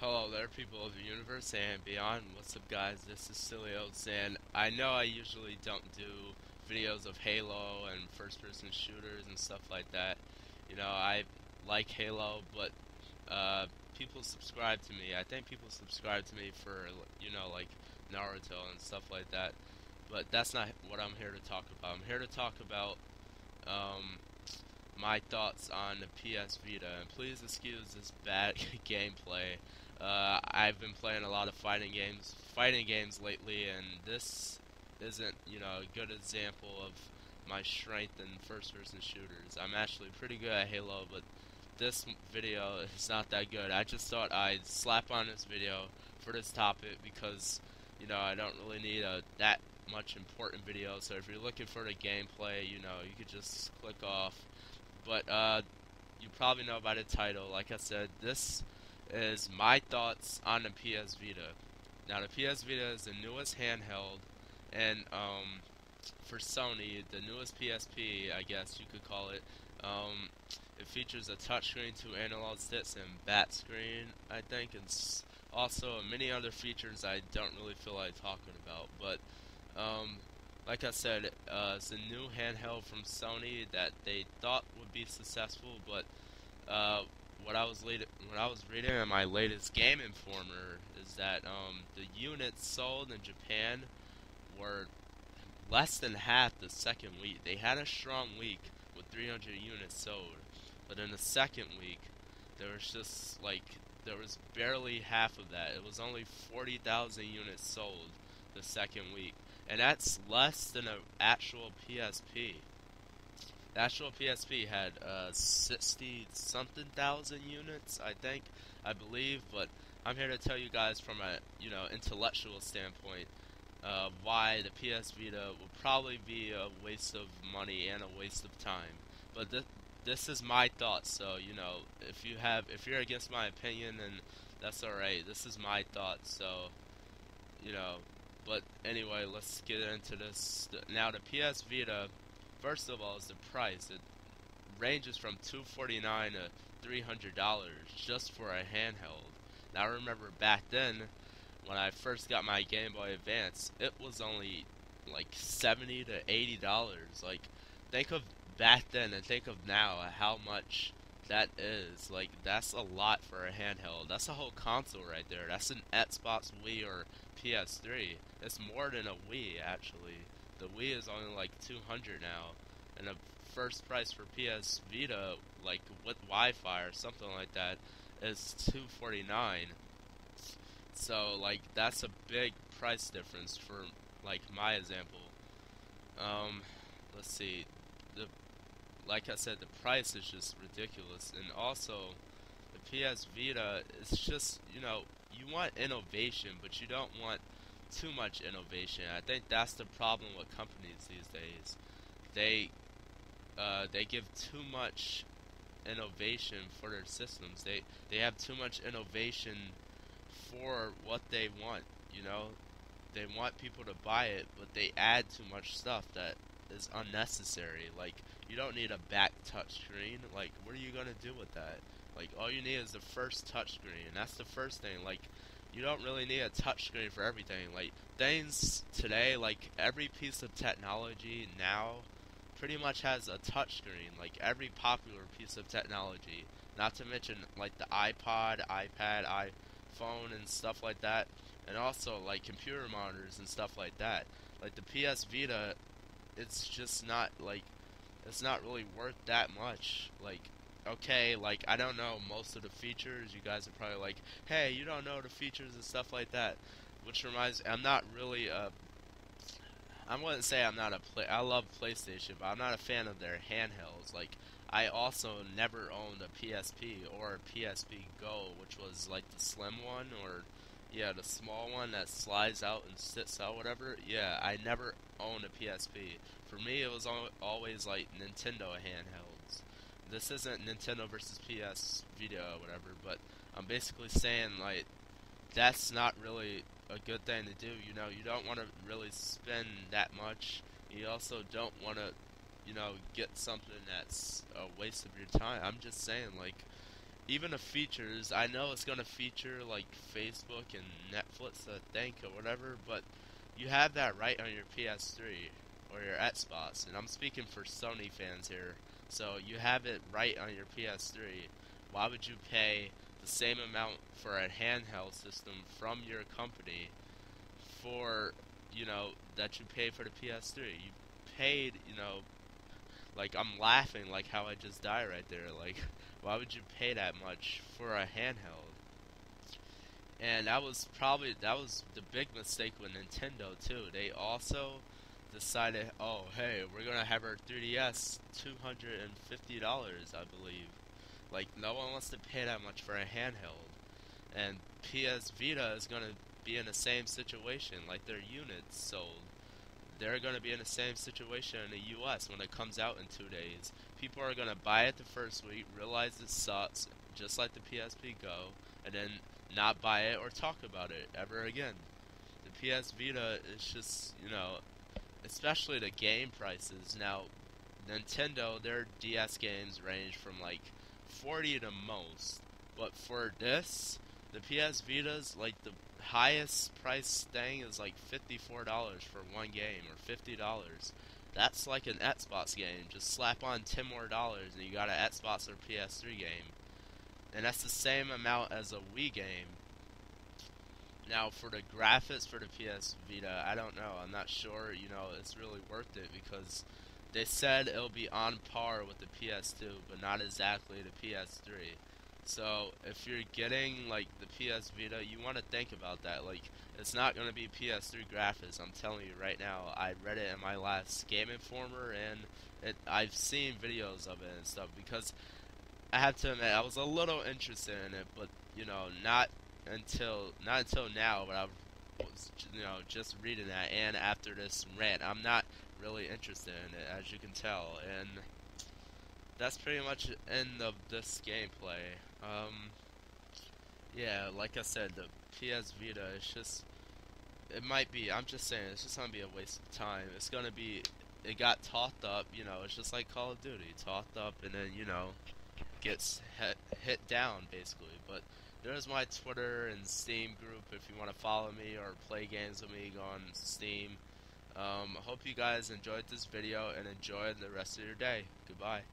Hello there, people of the universe and beyond. What's up, guys? This is sillyoatz, and I know I usually don't do videos of Halo and first-person shooters and stuff like that. I like Halo, but people subscribe to me. I think people subscribe to me for, like Naruto and stuff like that. But that's not what I'm here to talk about. I'm here to talk about um, my thoughts on the PS Vita, and please excuse this bad gameplay. I've been playing a lot of fighting games lately, and this isn't, a good example of my strength in first-person shooters. I'm actually pretty good at Halo, but this video is not that good. I just thought I'd slap on this video for this topic because, I don't really need that much important video. So if you're looking for the gameplay, you could just click off. But you probably know by the title. Like I said, this is my thoughts on the PS Vita. Now, the PS Vita is the newest handheld, and for Sony, the newest PSP, I guess you could call it. It features a touchscreen, two analog sticks, and bat screen, I think, and also many other features I don't really feel like talking about. But like I said, it's a new handheld from Sony that they thought would be successful, but what I was reading in my latest Game Informer is that the units sold in Japan were less than half the second week. They had a strong week with 300 units sold, but in the second week, there was just there was barely half of that. It was only 40,000 units sold the second week, and that's less than an actual PSP. The actual PSP had 60 something thousand units, I believe, but I'm here to tell you guys from a intellectual standpoint why the PS Vita will probably be a waste of money and a waste of time. But this is my thoughts, so if you're against my opinion, then that's alright. This is my thoughts, so you know. But anyway, let's get into this. Now, the PS Vita, first of all, is the price. It ranges from $249 to $300 just for a handheld. Now, I remember back then, when I first got my Game Boy Advance, it was only like $70 to $80. Like, think of back then and think of now how much that is. Like, that's a lot for a handheld. That's a whole console right there. That's an Xbox, Wii, or PS3. It's more than a Wii, actually. The Wii is only like 200 now, and the first price for PS Vita, like with Wi-Fi or something like that, is 249. So like that's a big price difference for like my example. Um, let's see, the like I said, the price is just ridiculous, and also the PS Vita is just you want innovation, but you don't want too much innovation. I think that's the problem with companies these days. They they give too much innovation for their systems. They have too much innovation for what they want. They want people to buy it, but they add too much stuff that is unnecessary. Like, you don't need a back touch screen. Like, what are you gonna do with that? Like, all you need is the first touch screen, and that's the first thing. Like, you don't really need a touch screen for everything. Like, things today, like every piece of technology now pretty much has a touch screen. Like every popular piece of technology, not to mention like the iPod, iPad, iPhone, and stuff like that, and also like computer monitors and stuff like that. Like the PS Vita, it's just not like it's not really worth that much. Like, okay, like I don't know most of the features. You guys are probably like, hey, you don't know the features and stuff like that. Which reminds me, I'm not really I wouldn't say I'm not I love PlayStation, but I'm not a fan of their handhelds. Like, I also never owned a PSP or a PSP Go, which was like the slim one, or yeah, the small one that slides out and sits out, whatever. Yeah, I never owned a PSP. For me, it was always like Nintendo handhelds. This isn't Nintendo versus PS Vita or whatever, but I'm basically saying like that's not really a good thing to do. You don't want to really spend that much. You also don't want to, get something that's a waste of your time. I'm just saying, like, even the features, I know it's gonna feature like Facebook and Netflix, I think, or whatever, but you have that right on your PS3 or your Xbox, and I'm speaking for Sony fans here. So you have it right on your PS3. Why would you pay the same amount for a handheld system from your company for, that you pay for the PS3? You paid, like I'm laughing like how I just died right there. Like, why would you pay that much for a handheld? And that was the big mistake with Nintendo too. They also decided, oh hey, we're gonna have our 3DS $250, I believe. Like no one wants to pay that much for a handheld. And PS Vita is gonna be in the same situation, like their units sold. They're going to be in the same situation in the US when it comes out in 2 days. People are going to buy it the first week, realize it sucks, just like the PSP Go, and then not buy it or talk about it ever again. The PS Vita is just, especially the game prices. Now, Nintendo, their DS games range from like 40 to most, but for this, the PS Vita's like the highest price thing is like $54 for one game or $50. That's like an Xbox game. Just slap on $10 more and you got an Xbox or PS3 game. And that's the same amount as a Wii game. Now for the graphics for the PS Vita, I don't know. I'm not sure, it's really worth it because they said it'll be on par with the PS2, but not exactly the PS3. So if you're getting like the PS Vita, you want to think about that. Like it's not going to be PS3 graphics. I'm telling you right now. I read it in my last Game Informer, and I've seen videos of it and stuff because I have to admit I was a little interested in it, but not until now. But I was just reading that, and after this rant, I'm not really interested in it, as you can tell, and that's pretty much the end of this gameplay. Yeah, like I said, the PS Vita, it might be, I'm just saying, it's just gonna be a waste of time. It got tossed up, it's just like Call of Duty, tossed up and then, gets hit down, basically. But there's my Twitter and Steam group if you want to follow me or play games with me, go on Steam. I hope you guys enjoyed this video and enjoy the rest of your day. Goodbye.